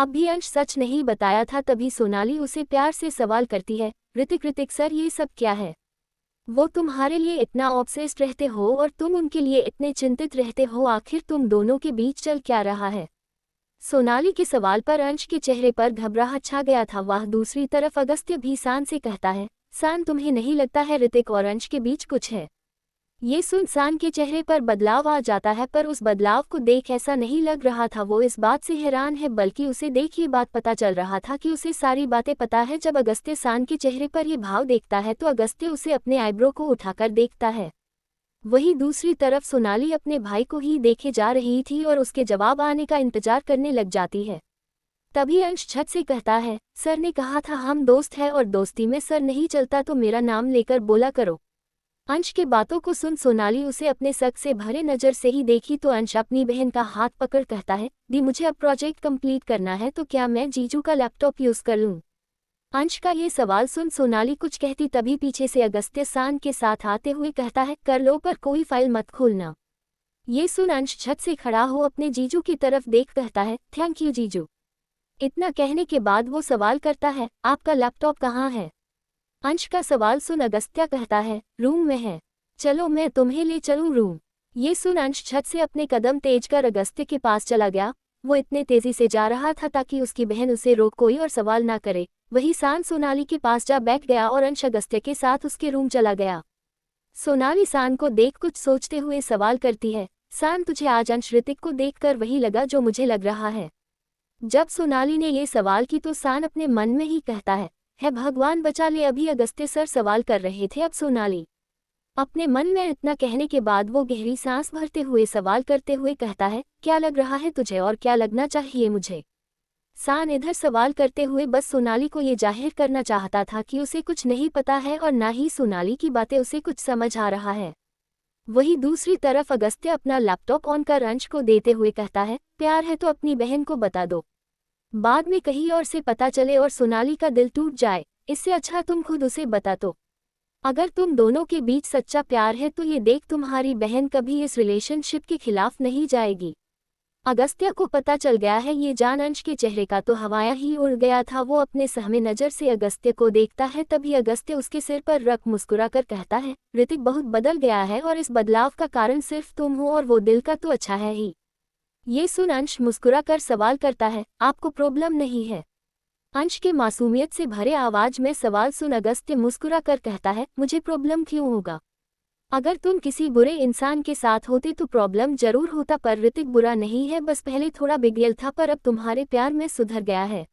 भी अंश सच नहीं बताया था। तभी सोनाली उसे प्यार से सवाल करती है, ऋतिक सर ये सब क्या है? वो तुम्हारे लिए इतना ऑब्सेस्ड रहते हो और तुम उनके लिए इतने चिंतित रहते हो, आखिर तुम दोनों के बीच चल क्या रहा है? सोनाली के सवाल पर अंश के चेहरे पर घबराहट छा गया था। वह दूसरी तरफ अगस्त्य भी सान से कहता है, सान तुम्हें नहीं लगता है ऋतिक और अंश के बीच कुछ है? ये सुन सान के चेहरे पर बदलाव आ जाता है, पर उस बदलाव को देख ऐसा नहीं लग रहा था वो इस बात से हैरान है, बल्कि उसे देख ये बात पता चल रहा था कि उसे सारी बातें पता है। जब अगस्त्य सान के चेहरे पर ये भाव देखता है तो अगस्त्य उसे अपने आईब्रो को उठाकर देखता है। वहीं दूसरी तरफ सोनाली अपने भाई को ही देखे जा रही थी और उसके जवाब आने का इंतजार करने लग जाती है। तभी अंश छत से कहता है, सर ने कहा था हम दोस्त हैं और दोस्ती में सर नहीं चलता, तो मेरा नाम लेकर बोला करो। अंश के बातों को सुन सोनाली उसे अपने शक से भरे नज़र से ही देखी तो अंश अपनी बहन का हाथ पकड़ कहता है, दी मुझे अब प्रोजेक्ट कंप्लीट करना है, तो क्या मैं जीजू का लैपटॉप यूज़ कर लूँ? अंश का ये सवाल सुन सोनाली कुछ कहती तभी पीछे से अगस्त्य सान के साथ आते हुए कहता है, कर लो पर कोई फाइल मत खोलना। ये सुन अंश छत से खड़ा हो अपने जीजू की तरफ देख कहता है, थैंक यू जीजू। इतना कहने के बाद वो सवाल करता है, आपका लैपटॉप कहाँ है? अंश का सवाल सुन अगस्त्य कहता है, रूम में है, चलो मैं तुम्हें ले चलूं रूम। ये सुन अंश छत से अपने कदम तेज कर अगस्त्य के पास चला गया। वो इतने तेजी से जा रहा था ताकि उसकी बहन उसे रोक कोई और सवाल ना करे। वही सान सोनाली के पास जा बैठ गया और अंश अगस्त्य के साथ उसके रूम चला गया। सोनाली सान को देख कुछ सोचते हुए सवाल करती है, सान तुझे आज अंश ऋतिक को देखकर वही लगा जो मुझे लग रहा है? जब सोनाली ने ये सवाल की तो सान अपने मन में ही कहता है भगवान बचा ले, अभी अगस्त्य सर सवाल कर रहे थे, अब सोनाली। अपने मन में इतना कहने के बाद वो गहरी सांस भरते हुए सवाल करते हुए कहता है, क्या लग रहा है तुझे और क्या लगना चाहिए मुझे? सान इधर सवाल करते हुए बस सोनाली को ये जाहिर करना चाहता था कि उसे कुछ नहीं पता है और ना ही सोनाली की बातें उसे कुछ समझ आ रहा है। वही दूसरी तरफ अगस्त्य अपना लैपटॉप ऑन कर अंश को देते हुए कहता है, प्यार है तो अपनी बहन को बता दो, बाद में कहीं और से पता चले और सोनाली का दिल टूट जाए, इससे अच्छा तुम खुद उसे बता दो। अगर तुम दोनों के बीच सच्चा प्यार है तो ये देख तुम्हारी बहन कभी इस रिलेशनशिप के खिलाफ नहीं जाएगी। अगस्त्य को पता चल गया है ये जान अंश के चेहरे का तो हवाया ही उड़ गया था। वो अपने सहमे नज़र से अगस्त्य को देखता है, तभी अगस्त्य उसके सिर पर रख मुस्कुराकर कहता है, ऋतिक बहुत बदल गया है और इस बदलाव का कारण सिर्फ तुम हो और वो दिल का तो अच्छा है ही। ये सुन अंश मुस्कुराकर सवाल करता है, आपको प्रॉब्लम नहीं है? अंश के मासूमियत से भरे आवाज में सवाल सुन अगस्त्य मुस्कुराकर कहता है, मुझे प्रॉब्लम क्यों होगा? अगर तुम किसी बुरे इंसान के साथ होते तो प्रॉब्लम जरूर होता, पर ऋतिक बुरा नहीं है, बस पहले थोड़ा बिगड़ल था पर अब तुम्हारे प्यार में सुधर गया है।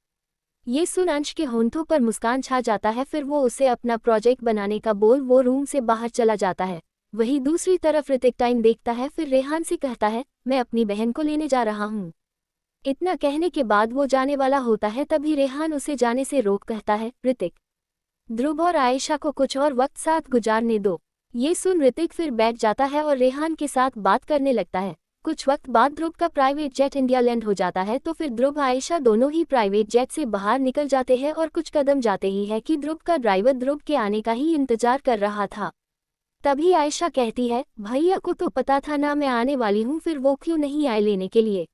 ये सुन अंश के होंठों पर मुस्कान छा जाता है, फिर वो उसे अपना प्रोजेक्ट बनाने का बोल वो रूम से बाहर चला जाता है। वही दूसरी तरफ ऋतिक टाइम देखता है, फिर रेहान से कहता है, मैं अपनी बहन को लेने जा रहा हूँ। इतना कहने के बाद वो जाने वाला होता है, तभी रेहान उसे जाने से रोक कहता है, ऋतिक, ध्रुव और आयशा को कुछ और वक्त साथ गुजारने दो। ये सुन ऋतिक फिर बैठ जाता है और रेहान के साथ बात करने लगता है। कुछ वक्त बाद ध्रुव का प्राइवेट जेट इंडिया लैंड हो जाता है, तो फिर ध्रुव आयशा दोनों ही प्राइवेट जेट से बाहर निकल जाते हैं और कुछ कदम जाते ही है कि ध्रुव का ड्राइवर ध्रुव के आने का ही इंतजार कर रहा था। तभी आयशा कहती है, भैया को तो पता था ना मैं आने वाली हूँ, फिर वो क्यों नहीं आए लेने के लिए?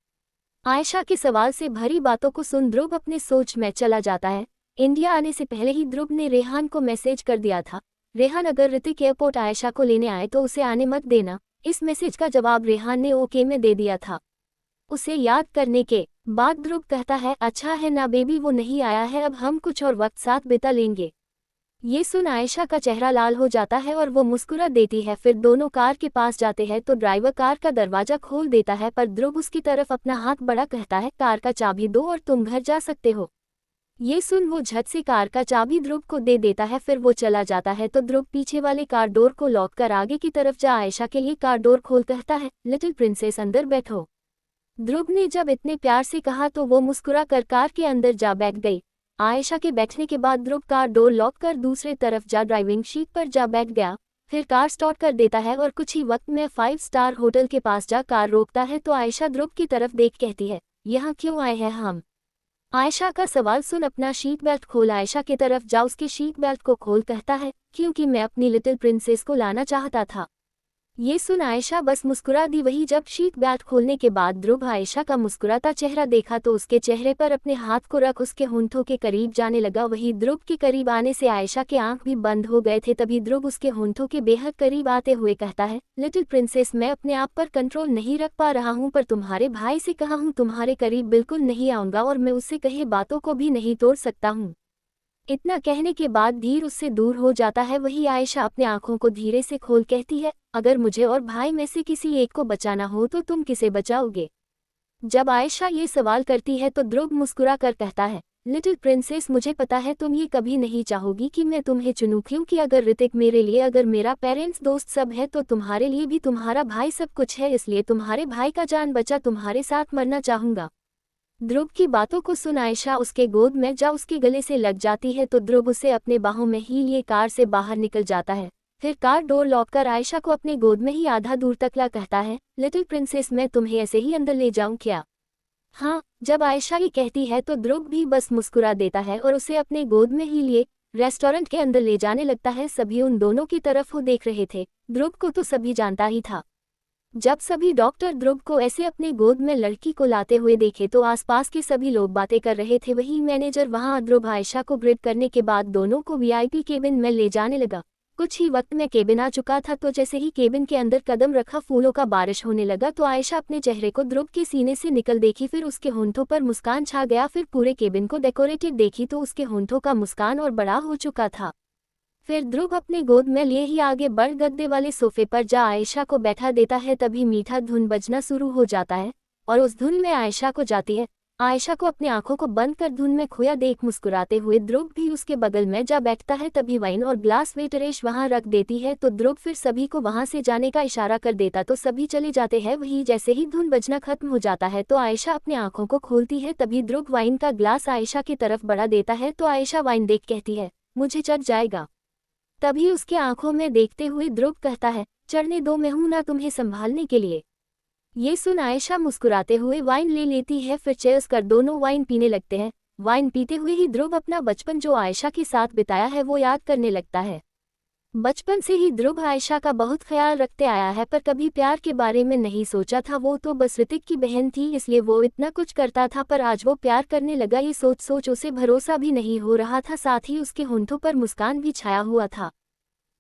आयशा के सवाल से भरी बातों को सुन ध्रुव अपने सोच में चला जाता है। इंडिया आने से पहले ही ध्रुव ने रेहान को मैसेज कर दिया था, रेहान अगर ऋतिक एयरपोर्ट आयशा को लेने आए तो उसे आने मत देना। इस मैसेज का जवाब रेहान ने ओके में दे दिया था। उसे याद करने के बाद ध्रुव कहता है, अच्छा है ना बेबी, वो नहीं आया है, अब हम कुछ और वक्त साथ बिता लेंगे। ये सुन आयशा का चेहरा लाल हो जाता है और वो मुस्कुरा देती है। फिर दोनों कार के पास जाते हैं तो ड्राइवर कार का दरवाजा खोल देता है, पर ध्रुव उसकी तरफ अपना हाथ बढ़ा कहता है, कार का चाबी दो और तुम घर जा सकते हो। ये सुन वो झट से कार का चाबी ध्रुव को दे देता है, फिर वो चला जाता है तो ध्रुव पीछे वाले कार डोर को लॉक कर आगे की तरफ जा आयशा के लिए कार डोर खोल कहता है, लिटिल प्रिंसेस अंदर बैठो। ध्रुव ने जब इतने प्यार से कहा तो वो मुस्कुरा कर कार के अंदर जा बैठ गई। आयशा के बैठने के बाद ध्रुव कार डोर लॉक कर दूसरे तरफ जा ड्राइविंग सीट पर जा बैठ गया। फिर कार स्टार्ट कर देता है और कुछ ही वक्त में 5 स्टार होटल के पास जा कार रोकता है तो आयशा ध्रुव की तरफ देख कहती है, यहाँ क्यों आए हैं हम? आयशा का सवाल सुन अपना सीट बेल्ट खोल आयशा की तरफ जा उसके सीट बेल्ट को खोल कहता है, क्योंकि मैं अपनी लिटिल प्रिंसेस को लाना चाहता था। ये सुन आयशा बस मुस्कुरा दी। वही जब शीट बैग खोलने के बाद ध्रुव आयशा का मुस्कुराता चेहरा देखा तो उसके चेहरे पर अपने हाथ को रख उसके होंठों के करीब जाने लगा। वही ध्रुव के करीब आने से आयशा के आंख भी बंद हो गए थे। तभी ध्रुव उसके होंठों के बेहद करीब आते हुए कहता है, लिटिल प्रिंसेस, मैं अपने आप पर कंट्रोल नहीं रख पा रहा हूँ, पर तुम्हारे भाई से कहा हूँ तुम्हारे करीब बिल्कुल नहीं आऊंगा और मैं उससे कहे बातों को भी नहीं तोड़ सकता हूँ। इतना कहने के बाद धीर उससे दूर हो जाता है। वही आयशा अपने आंखों को धीरे से खोल कहती है, अगर मुझे और भाई में से किसी एक को बचाना हो तो तुम किसे बचाओगे? जब आयशा ये सवाल करती है तो ध्रुव मुस्कुरा कर कहता है, लिटिल प्रिंसेस, मुझे पता है तुम ये कभी नहीं चाहोगी कि मैं तुम्हें चुनूं, क्योंकि अगर ऋतिक मेरे लिए, अगर मेरा पेरेंट्स, दोस्त सब है तो तुम्हारे लिए भी तुम्हारा भाई सब कुछ है, इसलिए तुम्हारे भाई का जान बचा तुम्हारे साथ मरना चाहूंगा। ध्रुव की बातों को सुन आयशा उसके गोद में जा उसके गले से लग जाती है तो ध्रुव उसे अपने बाहों में ही लिए कार से बाहर निकल जाता है। फिर कार डोर लॉक कर आयशा को अपने गोद में ही आधा दूर तक ला कहता है, लिटिल प्रिंसेस, मैं तुम्हें ऐसे ही अंदर ले जाऊं क्या? हाँ। जब आयशा ये कहती है तो ध्रुव भी बस मुस्कुरा देता है और उसे अपने गोद में ही लिए रेस्टोरेंट के अंदर ले जाने लगता है। सभी उन दोनों की तरफ वो देख रहे थे। ध्रुव को तो सभी जानता ही था। जब सभी डॉक्टर ध्रुव को ऐसे अपने गोद में लड़की को लाते हुए देखे तो आसपास के सभी लोग बातें कर रहे थे। वही मैनेजर वहां ध्रुव आयशा को ग्रिड करने के बाद दोनों को वीआईपी केबिन में ले जाने लगा। कुछ ही वक्त में केबिन आ चुका था तो जैसे ही केबिन के अंदर कदम रखा फूलों का बारिश होने लगा तो आयशा अपने चेहरे को ध्रुव के सीने से निकल देखी, फिर उसके होंठों पर मुस्कान छा गया। फिर पूरे केबिन को डेकोरेटेड देखी तो उसके होंठों का मुस्कान और बड़ा हो चुका था। फिर ध्रुव अपने गोद में लिए ही आगे बढ़ गद्दे वाले सोफे पर जा आयशा को बैठा देता है। तभी मीठा धुन बजना शुरू हो जाता है और उस धुन में आयशा को जाती है। आयशा को अपनी आंखों को बंद कर धुन में खोया देख मुस्कुराते हुए ध्रुव भी उसके बगल में जा बैठता है। तभी वाइन और ग्लास वेटरेश वहां रख देती है तो ध्रुव फिर सभी को वहां से जाने का इशारा कर देता तो सभी चले जाते हैं। वही जैसे ही धुन बजना खत्म हो जाता है तो आयशा अपनी आंखों को खोलती है। तभी ध्रुव वाइन का ग्लास आयशा की तरफ बढ़ा देता है तो आयशा वाइन देख कहती है, मुझे चढ़ जाएगा। तभी उसके आंखों में देखते हुए ध्रुव कहता है, चढ़ने दो, मैं हूं ना तुम्हें संभालने के लिए। ये सुन आयशा मुस्कुराते हुए वाइन ले लेती है। फिर चेयर्स कर दोनों वाइन पीने लगते हैं। वाइन पीते हुए ही ध्रुव अपना बचपन जो आयशा के साथ बिताया है वो याद करने लगता है। बचपन से ही ध्रुव आयशा का बहुत ख्याल रखते आया है, पर कभी प्यार के बारे में नहीं सोचा था। वो तो बस ऋतिक की बहन थी इसलिए वो इतना कुछ करता था, पर आज वो प्यार करने लगा ये सोच सोच उसे भरोसा भी नहीं हो रहा था। साथ ही उसके होंठों पर मुस्कान भी छाया हुआ था।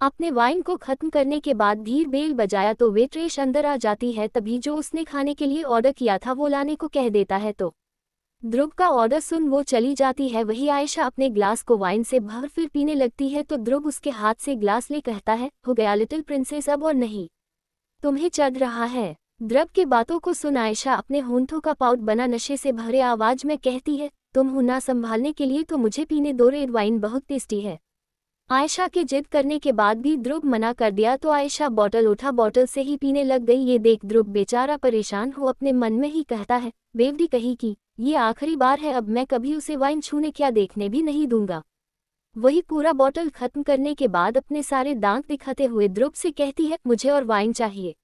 अपने वाइन को खत्म करने के बाद धीर बेल बजाया तो वेट्रेस अंदर आ जाती है। तभी जो उसने खाने के लिए ऑर्डर किया था वो लाने को कह देता है तो ध्रुव का ऑर्डर सुन वो चली जाती है। वही आयशा अपने ग्लास को वाइन से भर फिर पीने लगती है तो ध्रुव उसके हाथ से ग्लास ले कहता है, हो गया लिटिल प्रिंसेस, अब और नहीं, तुम्हें चढ़ रहा है। ध्रुव के बातों को सुन आयशा अपने होंठों का पाउट बना नशे से भरे आवाज में कहती है, तुम हो ना संभालने के लिए तो मुझे पीने दो, रेड वाइन बहुत टेस्टी है। आयशा के जिद करने के बाद भी ध्रुव मना कर दिया तो आयशा बॉटल उठा बॉटल से ही पीने लग गई। ये देख ध्रुव बेचारा परेशान हो अपने मन में ही कहता है, बेवड़ी कही की, ये आखिरी बार है, अब मैं कभी उसे वाइन छूने क्या देखने भी नहीं दूंगा। वही पूरा बॉटल खत्म करने के बाद अपने सारे दांत दिखाते हुए ध्रुव से कहती है, मुझे और वाइन चाहिए।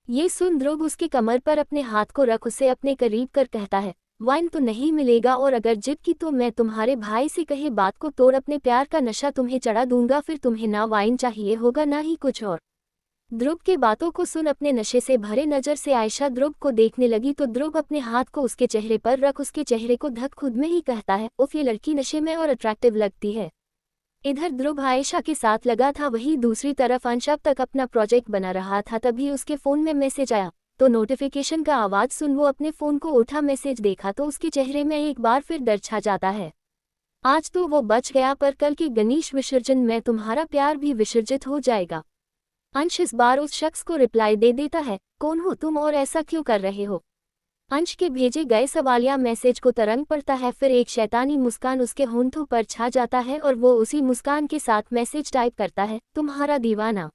ये सुन ध्रुव उसके कमर पर अपने हाथ को रख उसे अपने करीब कर कहता है, वाइन तो नहीं मिलेगा और अगर जिद की तो मैं तुम्हारे भाई से कहे बात को तोड़ अपने प्यार का नशा तुम्हें चढ़ा दूंगा, फिर तुम्हें ना वाइन चाहिए होगा ना ही कुछ और। ध्रुव के बातों को सुन अपने नशे से भरे नजर से आयशा ध्रुव को देखने लगी तो ध्रुव अपने हाथ को उसके चेहरे पर रख उसके चेहरे को ढक खुद में ही कहता है, उफ, ये लड़की नशे में और अट्रैक्टिव लगती है। इधर ध्रुव आयशा के साथ लगा था, वही दूसरी तरफ अंश अब तक अपना प्रोजेक्ट बना रहा था। तभी उसके फोन में मैसेज आया तो नोटिफिकेशन का आवाज सुन वो अपने फोन को उठा, मैसेज देखा तो उसके चेहरे में एक बार फिर डर छा जाता है। आज तो वो बच गया, पर कल के गणेश विसर्जन में तुम्हारा प्यार भी विसर्जित हो जाएगा। अंश इस बार उस शख्स को रिप्लाई दे देता है, कौन हो तुम और ऐसा क्यों कर रहे हो? अंश के भेजे गए सवालिया मैसेज को तरंग पड़ता है, फिर एक शैतानी मुस्कान उसके होंठों पर छा जाता है और वो उसी मुस्कान के साथ मैसेज टाइप करता है, तुम्हारा दीवाना।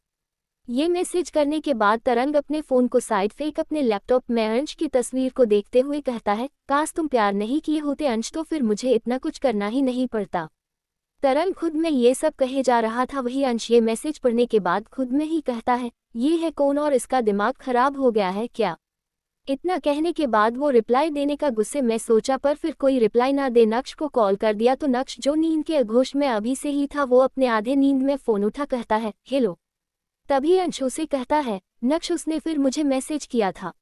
ये मैसेज करने के बाद तरंग अपने फोन को साइड फेंक अपने लैपटॉप में अंश की तस्वीर को देखते हुए कहता है, काश तुम प्यार नहीं किए होते अंश, तो फिर मुझे इतना कुछ करना ही नहीं पड़ता। तरंग खुद में ये सब कहे जा रहा था, वही अंश ये मैसेज पढ़ने के बाद खुद में ही कहता है, ये है कौन और इसका दिमाग खराब हो गया है क्या? इतना कहने के बाद वो रिप्लाई देने का गुस्से में सोचा, पर फिर कोई रिप्लाई ना दे नक्श को कॉल कर दिया तो नक्श जो नींद के अघोष में अभी से ही था वो अपने आधे नींद में फोन उठा कहता है, हेलो। तभी अंश उसे कहता है, नक्श उसने फिर मुझे मैसेज किया था।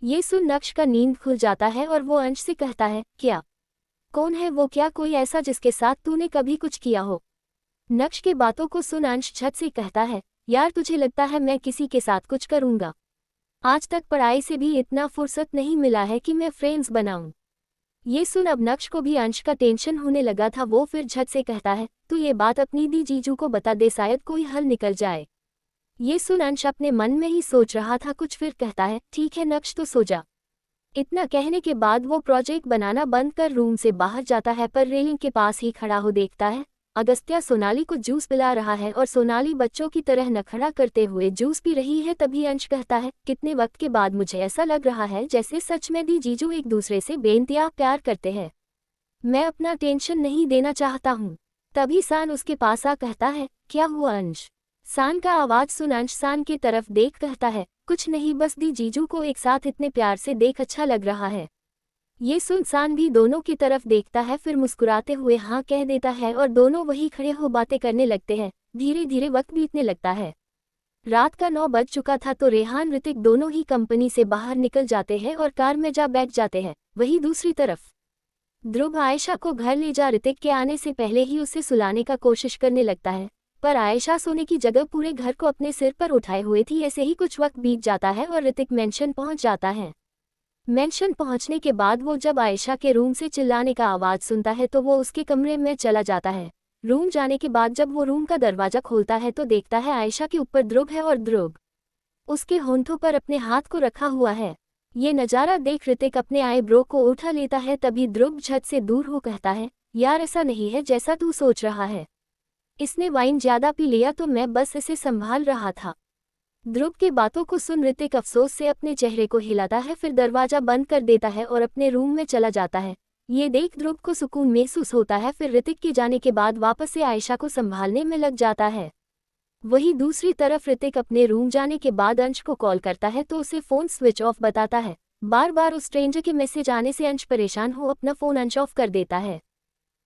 ये सुन नक्श का नींद खुल जाता है और वो अंश से कहता है, क्या? कौन है वो? क्या कोई ऐसा जिसके साथ तूने कभी कुछ किया हो? नक्श के बातों को सुन अंश झट से कहता है, यार तुझे लगता है मैं किसी के साथ कुछ करूंगा? आज तक पढ़ाई से भी इतना फुर्सत नहीं मिला है कि मैं फ्रेंड्स बनाऊं। ये सुन अब नक्श को भी अंश का टेंशन होने लगा था। वो फिर झट से कहता है, तू ये बात अपनी दी जीजू को बता दे, शायद कोई हल निकल जाए। ये सुन अंश अपने मन में ही सोच रहा था कुछ, फिर कहता है, ठीक है नक्श तो सो जा। इतना कहने के बाद वो प्रोजेक्ट बनाना बंद कर रूम से बाहर जाता है, पर रेलिंग के पास ही खड़ा हो देखता है अगस्त्या सोनाली को जूस पिला रहा है और सोनाली बच्चों की तरह नखरा करते हुए जूस पी रही है। तभी अंश कहता है, कितने वक्त के बाद मुझे ऐसा लग रहा है जैसे सच में दी जीजू एक दूसरे से बेइंतहा प्यार करते हैं। मैं अपना टेंशन नहीं देना चाहता हूँ। तभी सान उसके पास आ कहता है, क्या हुआ अंश? सान का आवाज सुन अंश सान की तरफ देख कहता है, कुछ नहीं, बस दी जीजू को एक साथ इतने प्यार से देख अच्छा लग रहा है। ये सुन सान भी दोनों की तरफ देखता है, फिर मुस्कुराते हुए हाँ कह देता है और दोनों वहीं खड़े हो बातें करने लगते हैं। धीरे धीरे वक्त बीतने लगता है। रात का 9 बज चुका था तो रेहान ऋतिक दोनों ही कंपनी से बाहर निकल जाते हैं और कार में जा बैठ जाते हैं। वहीं दूसरी तरफ ध्रुव आयशा को घर ले जा ऋतिक के आने से पहले ही उसे सुलाने का कोशिश करने लगता है, पर आयशा सोने की जगह पूरे घर को अपने सिर पर उठाए हुए थी। ऐसे ही कुछ वक्त बीत जाता है और ऋतिक मेंशन पहुंच जाता है। मेंशन पहुंचने के बाद वो जब आयशा के रूम से चिल्लाने का आवाज सुनता है तो वो उसके कमरे में चला जाता है। रूम जाने के बाद जब वो रूम का दरवाजा खोलता है तो देखता है आयशा के ऊपर ध्रुव है और ध्रुव उसके होंठों पर अपने हाथ को रखा हुआ है। ये नज़ारा देख ऋतिक अपने आईब्रो को उठा लेता है। तभी ध्रुव झट से दूर हो कहता है, यार ऐसा नहीं है जैसा तू सोच रहा है। इसने वाइन ज्यादा पी लिया तो मैं बस इसे संभाल रहा था। ध्रुव के बातों को सुन ऋतिक अफसोस से अपने चेहरे को हिलाता है, फिर दरवाजा बंद कर देता है और अपने रूम में चला जाता है। ये देख ध्रुव को सुकून महसूस होता है। फिर ऋतिक के जाने के बाद वापस से आयशा को संभालने में लग जाता है। वहीं दूसरी तरफ ऋतिक अपने रूम जाने के बाद अंश को कॉल करता है तो उसे फ़ोन स्विच ऑफ बताता है। बार बार उस स्ट्रेंजर के मैसेज आने से अंश परेशान हो अपना फ़ोन अंश ऑफ कर देता है।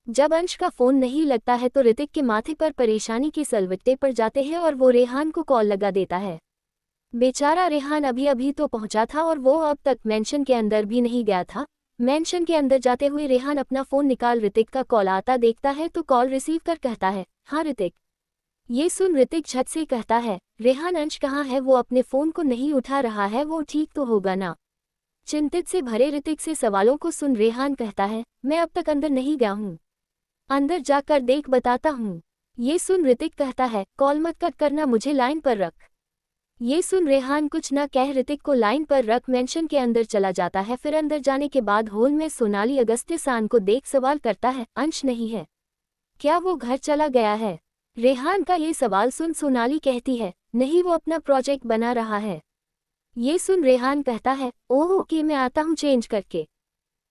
जब अंश का फ़ोन नहीं लगता है तो ऋतिक के माथे पर परेशानी के सलवट्टे पड़ जाते हैं और वो रेहान को कॉल लगा देता है। बेचारा रेहान अभी अभी तो पहुंचा था और वो अब तक मेंशन के अंदर भी नहीं गया था। मेंशन के अंदर जाते हुए रेहान अपना फ़ोन निकाल ऋतिक का कॉल आता देखता है तो कॉल रिसीव कर कहता है, हाँ ऋतिक। ये सुन ऋतिक झट से कहता है, रेहान अंश कहाँ है? वो अपने फ़ोन को नहीं उठा रहा है, वो ठीक तो होगा ना? चिंतित से भरे ऋतिक से सवालों को सुन रेहान कहता है, मैं अब तक अंदर नहीं गया हूँ, अंदर जाकर देख बताता हूँ। ये सुन ऋतिक कहता है, कॉल मत कट करना, मुझे लाइन पर रख। ये सुन रेहान कुछ न कह ऋतिक को लाइन पर रख मेंशन के अंदर चला जाता है। फिर अंदर जाने के बाद हॉल में सोनाली अगस्त्य सान को देख सवाल करता है, अंश नहीं है क्या? वो घर चला गया है? रेहान का ये सवाल सुन सोनाली कहती है, नहीं वो अपना प्रोजेक्ट बना रहा है। ये सुन रेहान कहता है, ओह ओके मैं आता हूँ चेंज करके।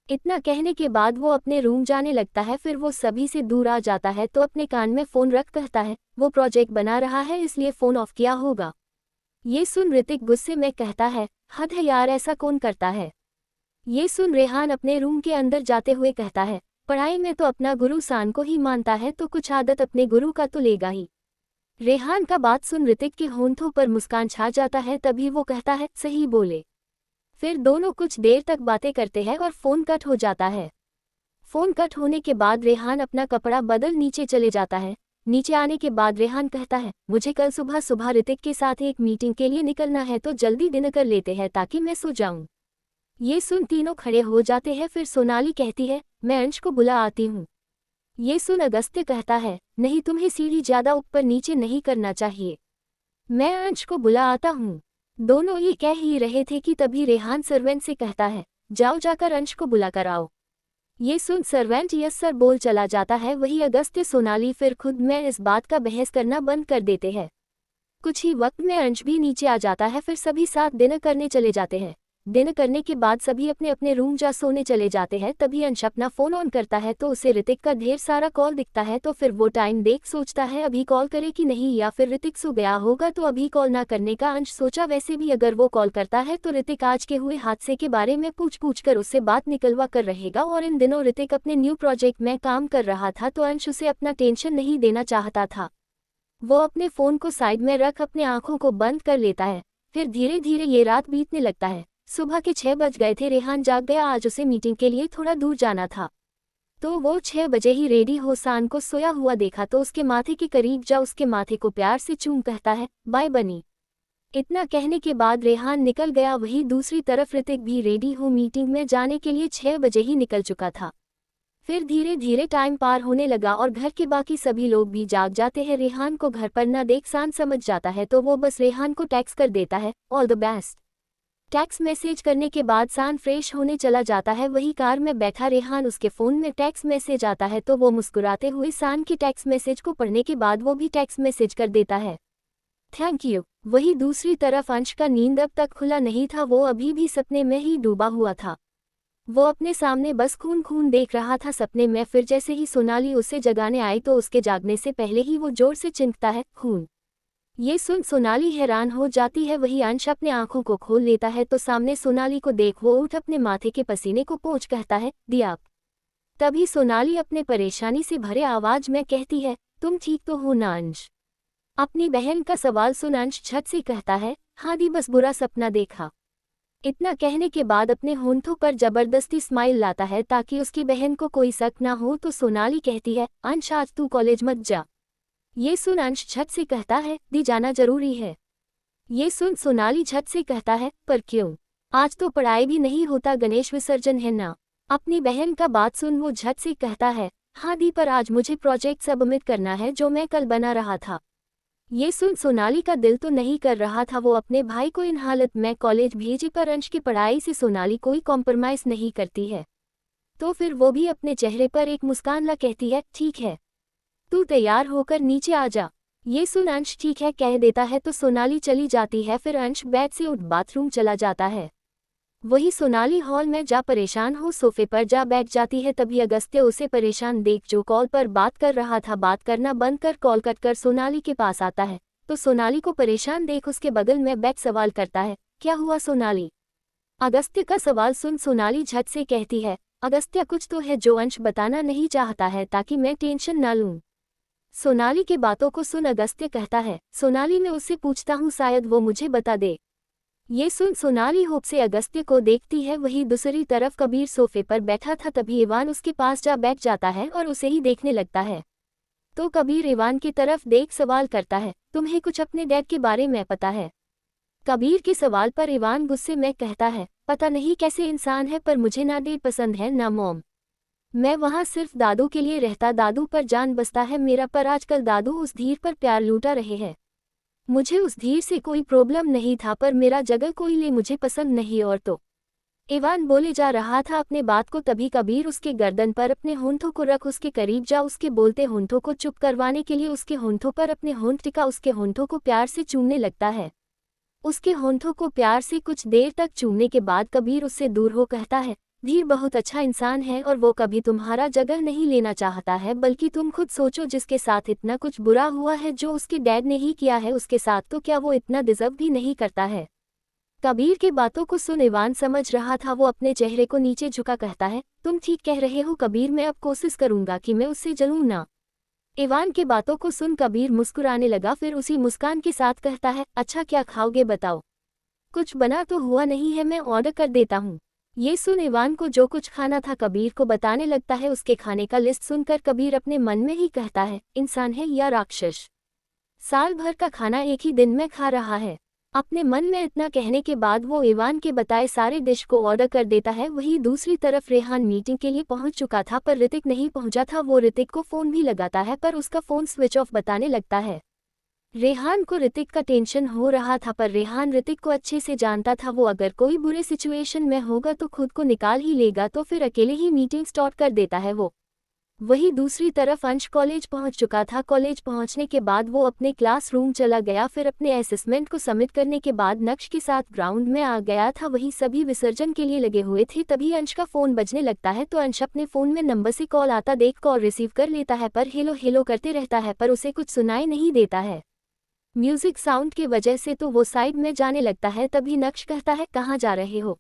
इतना कहने के बाद वो अपने रूम जाने लगता है। फिर वो सभी से दूर आ जाता है तो अपने कान में फ़ोन रख कहता है, वो प्रोजेक्ट बना रहा है इसलिए फ़ोन ऑफ किया होगा। ये सुन ऋतिक गुस्से में कहता है, हद है यार, ऐसा कौन करता है? ये सुन रेहान अपने रूम के अंदर जाते हुए कहता है, पढ़ाई में तो अपना गुरु सान को ही मानता है तो कुछ आदत अपने गुरु का तो लेगा ही। रेहान का बात सुन ऋतिक के होंठों पर मुस्कान छा जाता है। तभी वो कहता है, सही बोले। फिर दोनों कुछ देर तक बातें करते हैं और फ़ोन कट हो जाता है। फ़ोन कट होने के बाद रेहान अपना कपड़ा बदल नीचे चले जाता है। नीचे आने के बाद रेहान कहता है, मुझे कल सुबह सुबह ऋतिक के साथ एक मीटिंग के लिए निकलना है तो जल्दी डिनर कर लेते हैं ताकि मैं सो जाऊं। ये सुन तीनों खड़े हो जाते हैं। फिर सोनाली कहती है, मैं अंश को बुला आती हूँ। ये सुन अगस्त्य कहता है, नहीं तुम्हें सीढ़ी ज़्यादा ऊपर नीचे नहीं करना चाहिए, मैं अंश को बुला आता हूँ। दोनों ये कह ही रहे थे कि तभी रेहान सर्वेंट से कहता है, जाओ जाकर अंश को बुला कर आओ। ये सुन सर्वेंट यस सर बोल चला जाता है। वही अगस्त्य सोनाली फिर खुद में इस बात का बहस करना बंद कर देते हैं। कुछ ही वक्त में अंश भी नीचे आ जाता है। फिर सभी साथ डिनर करने चले जाते हैं। डिनर करने के बाद सभी अपने अपने रूम जा सोने चले जाते हैं। तभी अंश अपना फ़ोन ऑन करता है तो उसे ऋतिक का ढेर सारा कॉल दिखता है। तो फिर वो टाइम देख सोचता है अभी कॉल करे कि नहीं, या फिर ऋतिक सो गया होगा तो अभी कॉल ना करने का अंश सोचा। वैसे भी अगर वो कॉल करता है तो ऋतिक आज के हुए हादसे के बारे में पूछ कर उससे बात निकलवा कर रहेगा। और इन दिनों ऋतिक अपने न्यू प्रोजेक्ट में काम कर रहा था तो अंश उसे अपना टेंशन नहीं देना चाहता था। वो अपने फ़ोन को साइड में रख अपने आँखों को बंद कर लेता है। फिर धीरे धीरे ये रात बीतने लगता है। सुबह के 6 बज गए थे। रेहान जाग गया, आज उसे मीटिंग के लिए थोड़ा दूर जाना था। तो वो 6 बजे ही रेडी हो सान को सोया हुआ देखा तो उसके माथे के करीब जा उसके माथे को प्यार से चूम कहता है, बाय बनी। इतना कहने के बाद रेहान निकल गया। वहीं दूसरी तरफ ऋतिक भी रेडी हो मीटिंग में जाने के लिए 6 बजे ही निकल चुका था। फिर धीरे धीरे टाइम पार होने लगा और घर के बाकी सभी लोग भी जाग जाते हैं। रेहान को घर पर न देख सान समझ जाता है तो वो बस रेहान को टेक्स्ट कर देता है, all the best. Text message करने के बाद सान फ्रेश होने चला जाता है। वही कार में बैठा रेहान, उसके फ़ोन में टेक्स्ट मैसेज आता है तो वो मुस्कुराते हुए सान की टेक्स्ट मैसेज को पढ़ने के बाद वो भी टेक्स्ट मैसेज कर देता है, थैंक यू। वही दूसरी तरफ अंश का नींद अब तक खुला नहीं था, वो अभी भी सपने में ही डूबा हुआ था। वो अपने सामने बस खून खून देख रहा था सपने में। फिर जैसे ही सोनाली उसे जगाने आई तो उसके जागने से पहले ही वो जोर से चिंकता है, खून। ये सुन सोनाली हैरान हो जाती है। वही अंश अपने आंखों को खोल लेता है तो सामने सोनाली को देख वो उठ अपने माथे के पसीने को पोंछ कहता है, दिया। तभी सोनाली अपने परेशानी से भरे आवाज में कहती है, तुम ठीक तो हो ना अंश? अपनी बहन का सवाल सुन अंश झट से कहता है, हाँ दी, बस बुरा सपना देखा। इतना कहने के बाद अपने होंठों पर जबरदस्ती स्माइल लाता है ताकि उसकी बहन को कोई शक ना हो तो सोनाली कहती है, अंश आज तू कॉलेज मत जा। ये सुन अंश झट से कहता है, दी जाना जरूरी है। ये सुन सोनाली झट से कहता है, पर क्यों? आज तो पढ़ाई भी नहीं होता, गणेश विसर्जन है ना। अपनी बहन का बात सुन वो झट से कहता है, हाँ दी, पर आज मुझे प्रोजेक्ट सबमिट करना है जो मैं कल बना रहा था। ये सुन सोनाली का दिल तो नहीं कर रहा था वो अपने भाई को इन हालत में कॉलेज भेजे, पर अंश की पढ़ाई से सोनाली कोई कॉम्प्रोमाइज़ नहीं करती है। तो फिर वो भी अपने चेहरे पर एक मुस्कान ला कहती है, ठीक है, तू तैयार होकर नीचे आ जा। ये सुन अंश ठीक है कह देता है तो सोनाली चली जाती है। फिर अंश बेड से उठ बाथरूम चला जाता है। वही सोनाली हॉल में जा परेशान हो सोफे पर जा बैठ जाती है। तभी अगस्त्य उसे परेशान देख जो कॉल पर बात कर रहा था बात करना बंद कर कॉल कट कर सोनाली के पास आता है तो सोनाली को परेशान देख उसके बगल में बैठ सवाल करता है, क्या हुआ सोनाली? अगस्त्य का सवाल सुन सोनाली झट से कहती है, अगस्त्य कुछ तो है जो अंश बताना नहीं चाहता है ताकि मैं टेंशन ना लूं। सोनाली के बातों को सुन अगस्त्य कहता है, सोनाली मैं उससे पूछता हूँ शायद वो मुझे बता दे। ये सुन सोनाली होप से अगस्त्य को देखती है। वही दूसरी तरफ कबीर सोफे पर बैठा था तभी इवान उसके पास जा बैठ जाता है और उसे ही देखने लगता है। तो कबीर इवान की तरफ देख सवाल करता है, तुम्हें कुछ अपने डैड के बारे में पता है? कबीर के सवाल पर इवान गुस्से में कहता है, पता नहीं कैसे इंसान है पर मुझे ना डैड पसंद है ना मॉम। मैं वहाँ सिर्फ दादू के लिए रहता, दादू पर जान बसता है मेरा, पर आजकल दादू उस धीर पर प्यार लूटा रहे हैं। मुझे उस धीर से कोई प्रॉब्लम नहीं था पर मेरा जगह कोई ले मुझे पसंद नहीं। और तो इवान बोले जा रहा था अपने बात को तभी कबीर उसके गर्दन पर अपने होंठों को रख उसके करीब जा उसके बोलते होंठों को चुप करवाने के लिए उसके होंठों पर अपने होंठ टिका उसके होंठों को प्यार से चूमने लगता है। उसके होंठों को प्यार से कुछ देर तक चूमने के बाद कबीर उससे दूर हो कहता है, धीर बहुत अच्छा इंसान है और वो कभी तुम्हारा जगह नहीं लेना चाहता है, बल्कि तुम खुद सोचो जिसके साथ इतना कुछ बुरा हुआ है जो उसके डैड ने ही किया है उसके साथ, तो क्या वो इतना डिजर्व भी नहीं करता है? कबीर के बातों को सुन इवान समझ रहा था। वो अपने चेहरे को नीचे झुका कहता है, तुम ठीक कह रहे हो कबीर, मैं अब कोशिश करूंगा कि मैं उससे जलूं ना। इवान के बातों को सुन कबीर मुस्कुराने लगा फिर उसी मुस्कान के साथ कहता है, अच्छा क्या खाओगे बताओ? कुछ बना तो हुआ नहीं है, मैं ऑर्डर कर देता हूँ। ये सुन इवान को जो कुछ खाना था कबीर को बताने लगता है। उसके खाने का लिस्ट सुनकर कबीर अपने मन में ही कहता है, इंसान है या राक्षस, साल भर का खाना एक ही दिन में खा रहा है। अपने मन में इतना कहने के बाद वो इवान के बताए सारे डिश को ऑर्डर कर देता है। वहीं दूसरी तरफ रेहान मीटिंग के लिए पहुंच चुका था पर ऋतिक नहीं पहुंचा था। वो ऋतिक को फ़ोन भी लगाता है पर उसका फ़ोन स्विच ऑफ बताने लगता है। रेहान को ऋतिक का टेंशन हो रहा था पर रेहान ऋतिक को अच्छे से जानता था, वो अगर कोई बुरे सिचुएशन में होगा तो खुद को निकाल ही लेगा, तो फिर अकेले ही मीटिंग स्टार्ट कर देता है वो। वहीं दूसरी तरफ अंश कॉलेज पहुंच चुका था। कॉलेज पहुंचने के बाद वो अपने क्लासरूम चला गया। फिर अपने असेसमेंट को सबमिट करने के बाद नक्श के साथ ग्राउंड में आ गया था। वहीं सभी विसर्जन के लिए लगे हुए थे। तभी अंश का फ़ोन बजने लगता है तो अंश अपने फ़ोन में नंबर से कॉल आता देख कॉल रिसीव कर लेता है पर हेलो हेलो करते रहता है पर उसे कुछ सुनाई नहीं देता है म्यूजिक साउंड की वजह से। तो वो साइड में जाने लगता है। तभी नक्श कहता है, कहाँ जा रहे हो?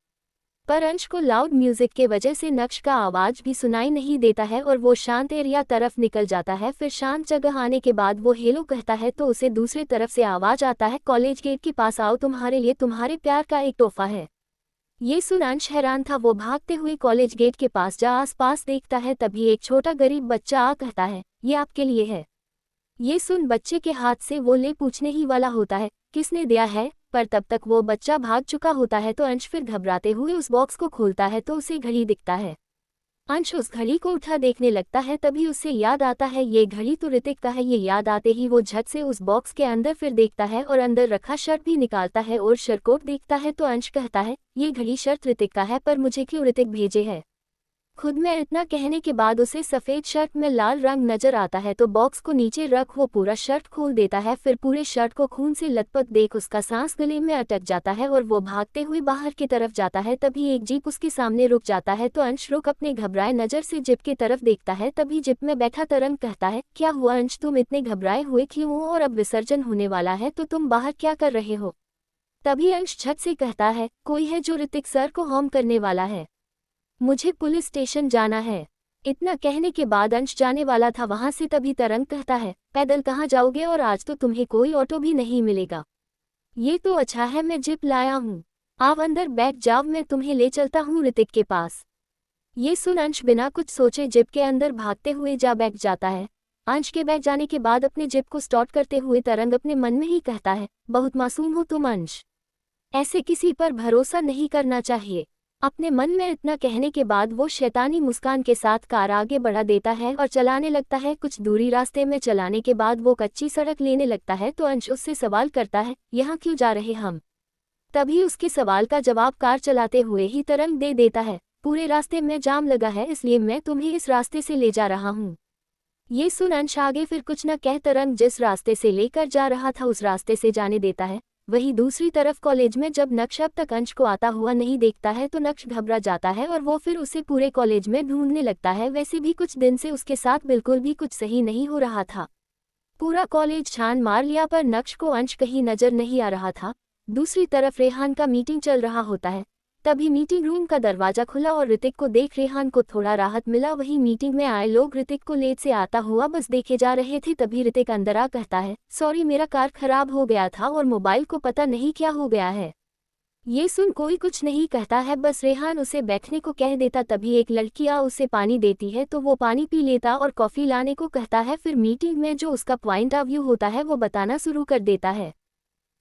पर अंश को लाउड म्यूजिक के वजह से नक्श का आवाज भी सुनाई नहीं देता है और वो शांत एरिया तरफ निकल जाता है। फिर शांत जगह आने के बाद वो हेलो कहता है तो उसे दूसरी तरफ से आवाज आता है, कॉलेज गेट के पास आओ, तुम्हारे लिए तुम्हारे प्यार का एक तोहफा है। ये सुन अंश हैरान था। वो भागते हुए कॉलेज गेट के पास जा आसपास देखता है, तभी एक छोटा गरीब बच्चा आ कहता है, ये आपके लिए है। ये सुन बच्चे के हाथ से वो ले पूछने ही वाला होता है, किसने दिया है, पर तब तक वो बच्चा भाग चुका होता है। तो अंश फिर घबराते हुए उस बॉक्स को खोलता है तो उसे घड़ी दिखता है। अंश उस घड़ी को उठा देखने लगता है, तभी उसे याद आता है ये घड़ी तो ऋतिक का है। ये याद आते ही वो झट से उस बॉक्स के अंदर फिर देखता है और अंदर रखा शर्ट भी निकालता है और शर्ट देखता है तो अंश कहता है, ये घड़ी शर्ट ऋतिक का है, पर मुझे क्यों ऋतिक भेजे है। खुद में इतना कहने के बाद उसे सफ़ेद शर्ट में लाल रंग नजर आता है तो बॉक्स को नीचे रख वो पूरा शर्ट खोल देता है। फिर पूरे शर्ट को खून से लथपथ देख उसका सांस गले में अटक जाता है और वो भागते हुए बाहर की तरफ जाता है। तभी एक जीप उसके सामने रुक जाता है तो अंश रुक अपने घबराए नज़र से जीप की तरफ देखता है। तभी जीप में बैठा तरंग कहता है, क्या हुआ अंश, तुम इतने घबराए हुए क्यों हो, और अब विसर्जन होने वाला है तो तुम बाहर क्या कर रहे हो। तभी अंश झट से कहता है, कोई है जो ऋतिक सर को हार्म करने वाला है, मुझे पुलिस स्टेशन जाना है। इतना कहने के बाद अंश जाने वाला था वहां से, तभी तरंग कहता है, पैदल कहाँ जाओगे, और आज तो तुम्हें कोई ऑटो भी नहीं मिलेगा। ये तो अच्छा है मैं जिप लाया हूँ, आप अंदर बैठ जाओ, मैं तुम्हें ले चलता हूँ ऋतिक के पास। ये सुन अंश बिना कुछ सोचे जिप के अंदर भागते हुए जा बैठ जाता है। अंश के बैठ जाने के बाद अपने जिप को स्टार्ट करते हुए तरंग अपने मन में ही कहता है, बहुत मासूम हो तुम अंश, ऐसे किसी पर भरोसा नहीं करना चाहिए। अपने मन में इतना कहने के बाद वो शैतानी मुस्कान के साथ कार आगे बढ़ा देता है और चलाने लगता है। कुछ दूरी रास्ते में चलाने के बाद वो कच्ची सड़क लेने लगता है तो अंश उससे सवाल करता है, यहाँ क्यों जा रहे हम। तभी उसके सवाल का जवाब कार चलाते हुए ही तरंग दे देता है, पूरे रास्ते में जाम लगा है इसलिए मैं तुम्हें इस रास्ते से ले जा रहा हूँ। ये सुन अंश आगे फिर कुछ न कह तरंग जिस रास्ते से लेकर जा रहा था उस रास्ते से जाने देता है। वहीं दूसरी तरफ कॉलेज में जब नक्श अब तक अंश को आता हुआ नहीं देखता है तो नक्श घबरा जाता है और वो फिर उसे पूरे कॉलेज में ढूंढने लगता है। वैसे भी कुछ दिन से उसके साथ बिल्कुल भी कुछ सही नहीं हो रहा था। पूरा कॉलेज छान मार लिया पर नक्श को अंश कहीं नजर नहीं आ रहा था। दूसरी तरफ रेहान का मीटिंग चल रहा होता है। तभी मीटिंग रूम का दरवाजा खुला और ऋतिक को देख रेहान को थोड़ा राहत मिला। वहीं मीटिंग में आए लोग ऋतिक को लेट से आता हुआ बस देखे जा रहे थे। तभी ऋतिक अंदर आ कहता है, सॉरी मेरा कार खराब हो गया था और मोबाइल को पता नहीं क्या हो गया है। ये सुन कोई कुछ नहीं कहता है, बस रेहान उसे बैठने को कह देता। तभी एक लड़की आ उसे पानी देती है तो वो पानी पी लेता और कॉफ़ी लाने को कहता है। फिर मीटिंग में जो उसका पॉइंट ऑफ व्यू होता है वो बताना शुरू कर देता है।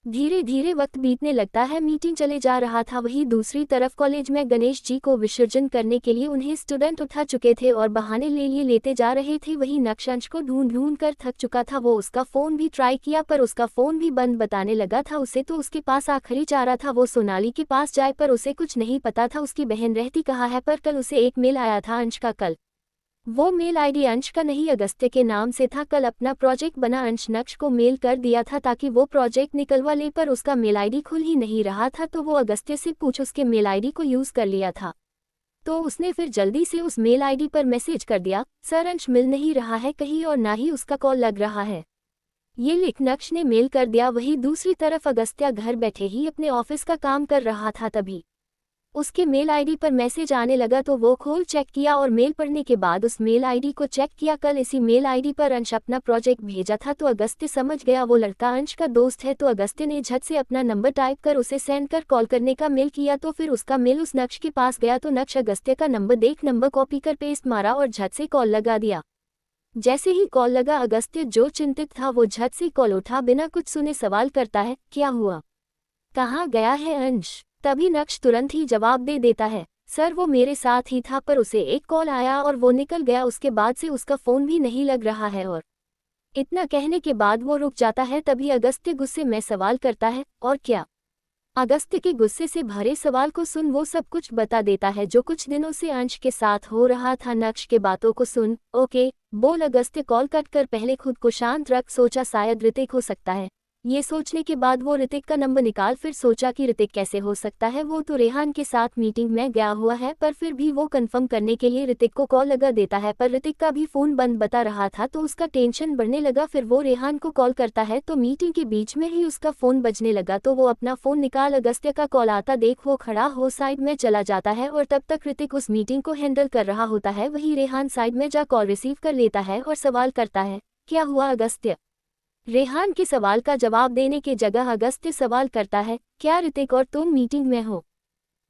धीरे धीरे वक्त बीतने लगता है, मीटिंग चले जा रहा था। वहीं दूसरी तरफ कॉलेज में गणेश जी को विसर्जन करने के लिए उन्हें स्टूडेंट उठा चुके थे और बहाने ले लिए लेते जा रहे थे। वहीं नक्श अंश को ढूंढ ढूंढ कर थक चुका था। वो उसका फ़ोन भी ट्राई किया पर उसका फ़ोन भी बंद बताने लगा था उसे। तो उसके पास आखिरी चारा था वो सोनाली के पास जाए, पर उसे कुछ नहीं पता था उसकी बहन रहती कहाँ है। पर कल उसे एक मेल आया था अंश का। कल वो मेल आईडी अंश का नहीं अगस्त्य के नाम से था। कल अपना प्रोजेक्ट बना अंश नक्श को मेल कर दिया था ताकि वो प्रोजेक्ट निकलवा ले, पर उसका मेल आईडी खुल ही नहीं रहा था। तो वो अगस्त्य से पूछ उसके मेल आईडी को यूज़ कर लिया था। तो उसने फिर जल्दी से उस मेल आईडी पर मैसेज कर दिया, सर अंश मिल नहीं रहा है कहीं और ना ही उसका कॉल लग रहा है। ये लिख नक्श ने मेल कर दिया। वहीं दूसरी तरफ अगस्त्य घर बैठे ही अपने ऑफिस का काम कर रहा था। तभी उसके मेल आईडी पर मैसेज आने लगा तो वो खोल चेक किया और मेल पढ़ने के बाद उस मेल आईडी को चेक किया। कल इसी मेल आईडी पर अंश अपना प्रोजेक्ट भेजा था। तो अगस्त्य समझ गया वो लड़का अंश का दोस्त है। तो अगस्त्य ने झट से अपना नंबर टाइप कर उसे सेंड कर कॉल करने का मेल किया। तो फिर उसका मेल उस नक्श के पास गया तो नक्श अगस्त्य का नंबर देख नंबर कॉपी कर पेस्ट मारा और झट से कॉल लगा दिया। जैसे ही कॉल लगा अगस्त्य जो चिंतित था वो झट से कॉल उठा बिना कुछ सुने सवाल करता है, क्या हुआ, कहाँ गया है अंश। तभी नक्श तुरंत ही जवाब दे देता है, सर वो मेरे साथ ही था पर उसे एक कॉल आया और वो निकल गया। उसके बाद से उसका फ़ोन भी नहीं लग रहा है। और इतना कहने के बाद वो रुक जाता है। तभी अगस्त्य गुस्से में सवाल करता है, और क्या। अगस्त्य के गुस्से से भरे सवाल को सुन वो सब कुछ बता देता है जो कुछ दिनों से अंश के साथ हो रहा था। नक्श के बातों को सुन ओके बोल। अगस्त्य कॉल कट कर पहले खुद को शांत रख, सोचा शायद ऋतिक हो सकता है। ये सोचने के बाद वो ऋतिक का नंबर निकाल फिर सोचा कि ऋतिक कैसे हो सकता है, वो तो रेहान के साथ मीटिंग में गया हुआ है। पर फिर भी वो कंफर्म करने के लिए ऋतिक को कॉल लगा देता है, पर ऋतिक का भी फ़ोन बंद बता रहा था तो उसका टेंशन बढ़ने लगा। फिर वो रेहान को कॉल करता है तो मीटिंग के बीच में ही उसका फ़ोन बजने लगा तो वो अपना फ़ोन निकाल अगस्त्य का कॉल आता देख वो खड़ा हो साइड में चला जाता है और तब तक ऋतिक उस मीटिंग को हैंडल कर रहा होता है। वही रेहान साइड में जा कॉल रिसीव कर लेता है और सवाल करता है, क्या हुआ अगस्त्य? रेहान के सवाल का जवाब देने के जगह अगस्त्य सवाल करता है, क्या ऋतिक और तुम मीटिंग में हो?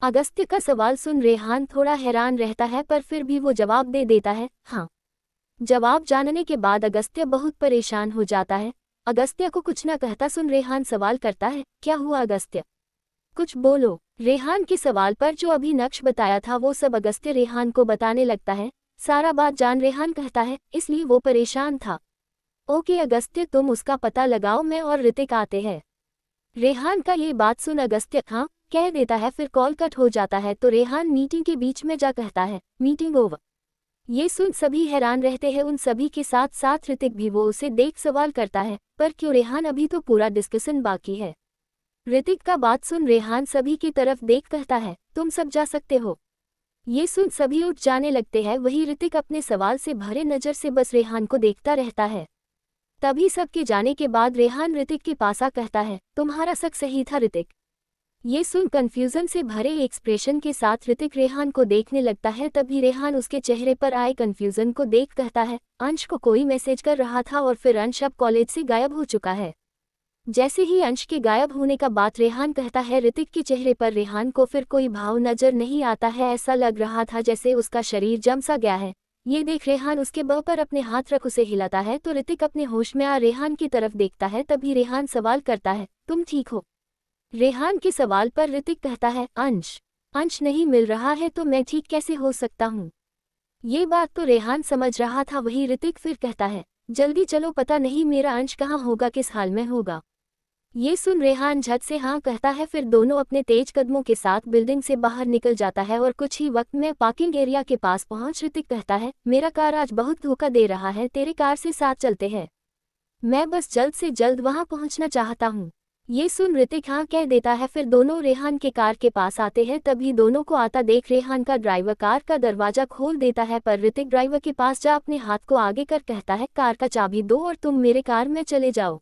अगस्त्य का सवाल सुन रेहान थोड़ा हैरान रहता है पर फिर भी वो जवाब दे देता है, हाँ। जवाब जानने के बाद अगस्त्य बहुत परेशान हो जाता है। अगस्त्य को कुछ न कहता सुन रेहान सवाल करता है, क्या हुआ अगस्त्य? कुछ बोलो। रेहान के सवाल पर जो अभी नक्श बताया था वो सब अगस्त्य रेहान को बताने लगता है। सारा बात जान रेहान कहता है, इसलिए वो परेशान था। ओके अगस्त्य, तुम उसका पता लगाओ, मैं और ऋतिक आते हैं। रेहान का ये बात सुन अगस्त्य हाँ कह देता है। फिर कॉल कट हो जाता है तो रेहान मीटिंग के बीच में जा कहता है, मीटिंग ओवर। ये सुन सभी हैरान रहते हैं, उन सभी के साथ साथ ऋतिक भी। वो उसे देख सवाल करता है, पर क्यों रेहान, अभी तो पूरा डिस्कशन बाकी है। ऋतिक का बात सुन रेहान सभी की तरफ देख कहता है, तुम सब जा सकते हो। ये सुन सभी उठ जाने लगते हैं। वही ऋतिक अपने सवाल से भरे नज़र से बस रेहान को देखता रहता है। तभी सबके जाने के बाद रेहान ऋतिक के पास आ कहता है, तुम्हारा शक सही था ऋतिक। ये सुन कंफ्यूजन से भरे एक्सप्रेशन के साथ ऋतिक रेहान को देखने लगता है। तभी रेहान उसके चेहरे पर आए कंफ्यूजन को देख कहता है, अंश को कोई मैसेज कर रहा था और फिर अंश अब कॉलेज से गायब हो चुका है। जैसे ही अंश के गायब होने का बात रेहान कहता है, ऋतिक के चेहरे पर रेहान को फिर कोई भाव नजर नहीं आता है। ऐसा लग रहा था जैसे उसका शरीर जम सा गया है। ये देख रेहान उसके बह पर अपने हाथ रख उसे हिलाता है तो ऋतिक अपने होश में आ रेहान की तरफ देखता है। तभी रेहान सवाल करता है, तुम ठीक हो? रेहान के सवाल पर ऋतिक कहता है, अंश नहीं मिल रहा है तो मैं ठीक कैसे हो सकता हूँ? ये बात तो रेहान समझ रहा था। वही ऋतिक फिर कहता है, जल्दी चलो, पता नहीं मेरा अंश कहाँ होगा, किस हाल में होगा। ये सुन रेहान झट से हाँ कहता है। फिर दोनों अपने तेज कदमों के साथ बिल्डिंग से बाहर निकल जाता है और कुछ ही वक्त में पार्किंग एरिया के पास पहुंच ऋतिक कहता है, मेरा कार आज बहुत धोखा दे रहा है, तेरे कार से साथ चलते हैं। मैं बस जल्द से जल्द वहां पहुंचना चाहता हूं। ये सुन ऋतिक हाँ कह देता है। फिर दोनों रेहान के कार के पास आते हैं। तभी दोनों को आता देख रेहान का ड्राइवर कार का दरवाजा खोल देता है, पर ऋतिक ड्राइवर के पास जा अपने हाथ को आगे कर कहता है, कार का चाबी दो और तुम मेरे कार में चले जाओ।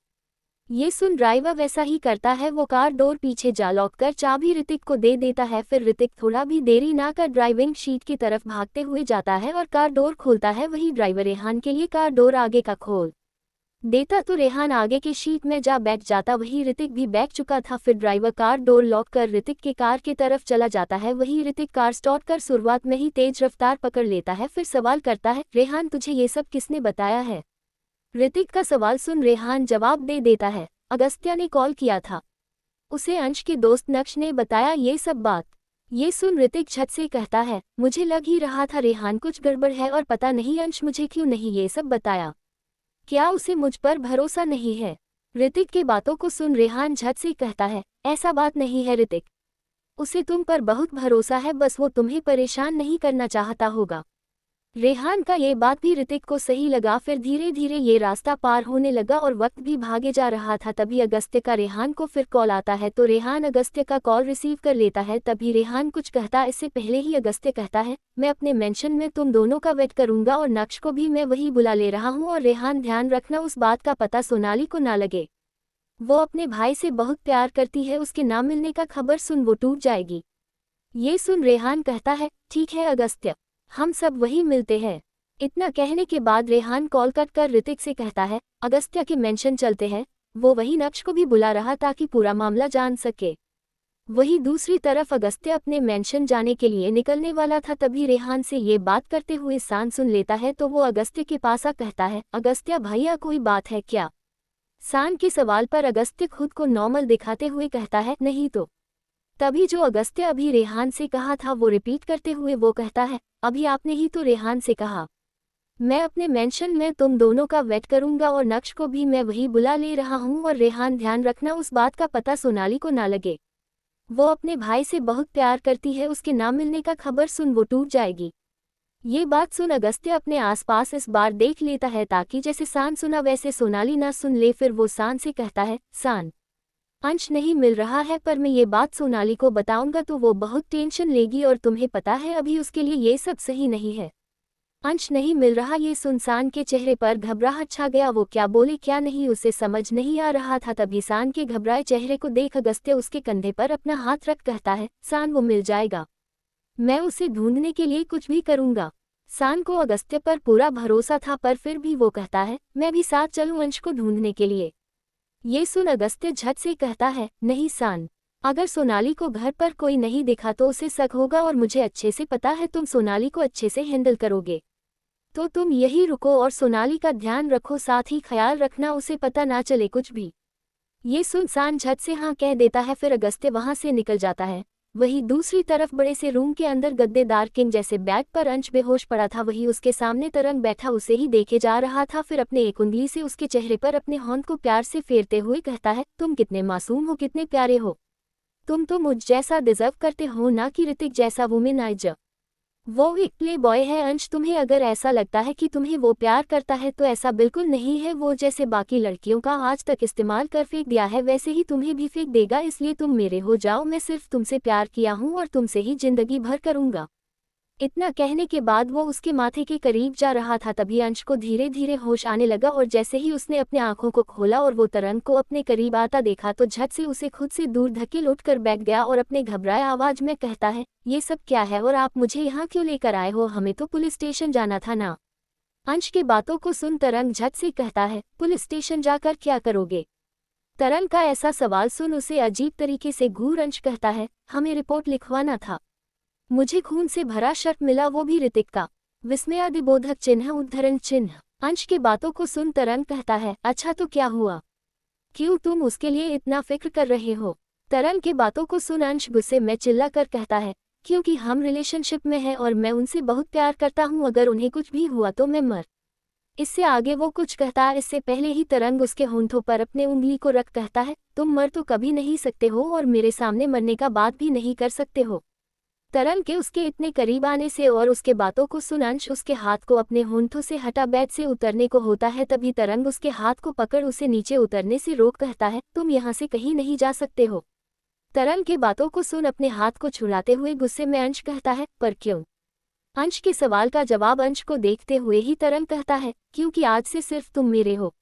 ये सुन ड्राइवर वैसा ही करता है। वो कार डोर पीछे जा लॉक कर चाबी ऋतिक को दे देता है। फिर ऋतिक थोड़ा भी देरी ना कर ड्राइविंग सीट की तरफ भागते हुए जाता है और कार डोर खोलता है। वही ड्राइवर रेहान के लिए कार डोर आगे का खोल देता तो रेहान आगे की सीट में जा बैठ जाता। वही ऋतिक भी बैठ चुका था। फिर ड्राइवर कार डोर लॉक कर ऋतिक के कार की तरफ चला जाता है। वही ऋतिक कार स्टार्ट कर शुरुआत में ही तेज रफ्तार पकड़ लेता है। फिर सवाल करता है, रेहान तुझे ये सब किसने बताया है? ऋतिक का सवाल सुन रेहान जवाब दे देता है, अगस्त्य ने कॉल किया था, उसे अंश के दोस्त नक्श ने बताया ये सब बात। ये सुन ऋतिक झट से कहता है, मुझे लग ही रहा था रेहान कुछ गड़बड़ है और पता नहीं अंश मुझे क्यों नहीं ये सब बताया। क्या उसे मुझ पर भरोसा नहीं है? ऋतिक की बातों को सुन रेहान झट से कहता है, ऐसा बात नहीं है ऋतिक, उसे तुम पर बहुत भरोसा है, बस वो तुम्हें परेशान नहीं करना चाहता होगा। रेहान का ये बात भी ऋतिक को सही लगा। फिर धीरे धीरे ये रास्ता पार होने लगा और वक्त भी भागे जा रहा था। तभी अगस्त्य का रेहान को फिर कॉल आता है तो रेहान अगस्त्य का कॉल रिसीव कर लेता है। तभी रेहान कुछ कहता इससे पहले ही अगस्त्य कहता है, मैं अपने मेंशन में तुम दोनों का वेट करूंगा और नक्श को भी मैं वही बुला ले रहा हूँ। और रेहान ध्यान रखना उस बात का पता सोनाली को ना लगे, वो अपने भाई से बहुत प्यार करती है, उसके ना मिलने का खबर सुन वो टूट जाएगी। ये सुन रेहान कहता है, ठीक है अगस्त्य, हम सब वही मिलते हैं। इतना कहने के बाद रेहान कॉल कट कर ऋतिक से कहता है, अगस्त्य के मेंशन चलते हैं। वो वही नक्श को भी बुला रहा ताकि पूरा मामला जान सके। वही दूसरी तरफ अगस्त्य अपने मेंशन जाने के लिए निकलने वाला था। तभी रेहान से ये बात करते हुए सान सुन लेता है तो वो अगस्त्य के पास आ कहता है, अगस्त्य भैया कोई बात है क्या? सान के सवाल पर अगस्त्य खुद को नॉर्मल दिखाते हुए कहता है, नहीं तो। तभी जो अगस्त्य अभी रेहान से कहा था वो रिपीट करते हुए वो कहता है, अभी आपने ही तो रेहान से कहा मैं अपने मेंशन में तुम दोनों का वेट करूंगा और नक्श को भी मैं वही बुला ले रहा हूं। और रेहान ध्यान रखना उस बात का पता सोनाली को ना लगे, वो अपने भाई से बहुत प्यार करती है, उसके ना मिलने का खबर सुन वो टूट जाएगी। ये बात सुन अगस्त्य अपने आसपास इस बार देख लेता है ताकि जैसे सान सुना वैसे सोनाली ना सुन ले। फिर वो सान से कहता है, सान, अंश नहीं मिल रहा है, पर मैं ये बात सोनाली को बताऊंगा तो वो बहुत टेंशन लेगी और तुम्हें पता है अभी उसके लिए ये सब सही नहीं है। अंश नहीं मिल रहा, ये सुन सान के चेहरे पर घबराहट छा गया। वो क्या बोले क्या नहीं उसे समझ नहीं आ रहा था। तभी सान के घबराए चेहरे को देख अगस्त्य उसके कंधे पर अपना हाथ रख कहता है, सान वो मिल जाएगा, मैं उसे ढूंढने के लिए कुछ भी करूंगा। सान को अगस्त्य पर पूरा भरोसा था, पर फिर भी वो कहता है, मैं भी साथ चलूं अंश को ढूंढने के लिए। ये सुन अगस्त्य झट से कहता है, नहीं सान, अगर सोनाली को घर पर कोई नहीं दिखा तो उसे शक होगा और मुझे अच्छे से पता है तुम सोनाली को अच्छे से हैंडल करोगे, तो तुम यही रुको और सोनाली का ध्यान रखो, साथ ही ख्याल रखना उसे पता ना चले कुछ भी। ये सुन सान झट से हाँ कह देता है। फिर अगस्त्य वहां से निकल जाता है। वहीं दूसरी तरफ बड़े से रूम के अंदर गद्देदार किंग जैसे बेड पर अंश बेहोश पड़ा था। वही उसके सामने तरंग बैठा उसे ही देखे जा रहा था। फिर अपने एक उंगली से उसके चेहरे पर अपने होंठ को प्यार से फेरते हुए कहता है, तुम कितने मासूम हो, कितने प्यारे हो, तुम तो मुझ जैसा डिजर्व करते हो, ना कि ऋतिक जैसा वुमेनाइजर। वो एक प्ले बॉय है अंश, तुम्हें अगर ऐसा लगता है कि तुम्हें वो प्यार करता है तो ऐसा बिल्कुल नहीं है। वो जैसे बाकी लड़कियों का आज तक इस्तेमाल कर फेंक दिया है वैसे ही तुम्हें भी फेंक देगा, इसलिए तुम मेरे हो जाओ। मैं सिर्फ तुमसे प्यार किया हूँ और तुमसे ही जिंदगी भर करूँगा। इतना कहने के बाद वो उसके माथे के करीब जा रहा था। तभी अंश को धीरे धीरे होश आने लगा और जैसे ही उसने अपने आंखों को खोला और वो तरंग को अपने करीब आता देखा तो झट से उसे खुद से दूर धकेल उठकर बैठ गया और अपने घबराए आवाज में कहता है, ये सब क्या है और आप मुझे यहाँ क्यों लेकर आए हो, हमें तो पुलिस स्टेशन जाना था ना। अंश के बातों को सुन तरंग झट से कहता है, पुलिस स्टेशन जाकर क्या करोगे। तरंग का ऐसा सवाल सुन उसे अजीब तरीके से घूर अंश कहता है, हमें रिपोर्ट लिखवाना था, मुझे खून से भरा शर्ट मिला, वो भी ऋतिक का। विस्मयादिबोधक चिन्ह, उद्धरण चिन्ह। अंश के बातों को सुन तरंग कहता है, अच्छा तो क्या हुआ, क्यों तुम उसके लिए इतना फिक्र कर रहे हो। तरंग के बातों को सुन अंश गुस्से में चिल्ला कर कहता है, क्योंकि हम रिलेशनशिप में हैं और मैं उनसे बहुत प्यार करता हूँ, अगर उन्हें कुछ भी हुआ तो मैं मर। इससे आगे वो कुछ कहता है इससे पहले ही तरंग उसके होंठों पर अपने उंगली को रख कहता है, तुम मर तो कभी नहीं सकते हो और मेरे सामने मरने का बात भी नहीं कर सकते हो। तरंग के उसके इतने करीब आने से और उसके बातों को सुन अंश उसके हाथ को अपने होंठों से हटा बेड से उतरने को होता है। तभी तरंग उसके हाथ को पकड़ उसे नीचे उतरने से रोक कहता है, तुम यहाँ से कहीं नहीं जा सकते हो। तरंग के बातों को सुन अपने हाथ को छुड़ाते हुए गुस्से में अंश कहता है, पर क्यों। अंश के सवाल का जवाब अंश को देखते हुए ही तरंग कहता है, क्योंकि आज से सिर्फ तुम मेरे हो।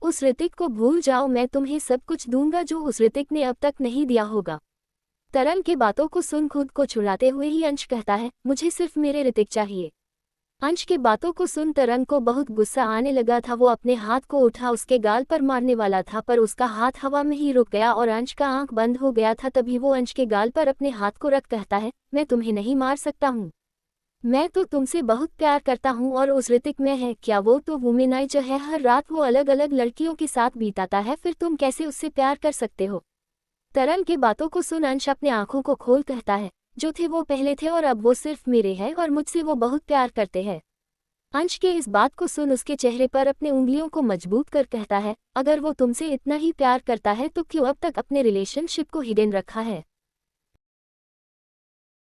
उस ऋतिक को भूल जाओ, मैं तुम्हें सब कुछ दूंगा जो उस ऋतिक ने अब तक नहीं दिया होगा। तरंग के बातों को सुन खुद को छुड़ाते हुए ही अंश कहता है, मुझे सिर्फ मेरे ऋतिक चाहिए। अंश के बातों को सुन तरंग को बहुत गुस्सा आने लगा था। वो अपने हाथ को उठा उसके गाल पर मारने वाला था, पर उसका हाथ हवा में ही रुक गया और अंश का आंख बंद हो गया था। तभी वो अंश के गाल पर अपने हाथ को रख कहता है, मैं तुम्हें नहीं मार सकता हूँ, मैं तो तुमसे बहुत प्यार करता हूँ और उस ऋतिक में है क्या, वो तो वुमेनाइजर है, हर रात वो अलग अलग लड़कियों के साथ बिताता है, फिर तुम कैसे उससे प्यार कर सकते हो। तरंग के बातों को सुन अंश अपने आंखों को खोल कहता है, जो थे वो पहले थे और अब वो सिर्फ मेरे हैं और मुझसे वो बहुत प्यार करते हैं। अंश के इस बात को सुन उसके चेहरे पर अपने उंगलियों को मजबूत कर कहता है, अगर वो तुमसे इतना ही प्यार करता है तो क्यों अब तक अपने रिलेशनशिप को हिडन रखा है।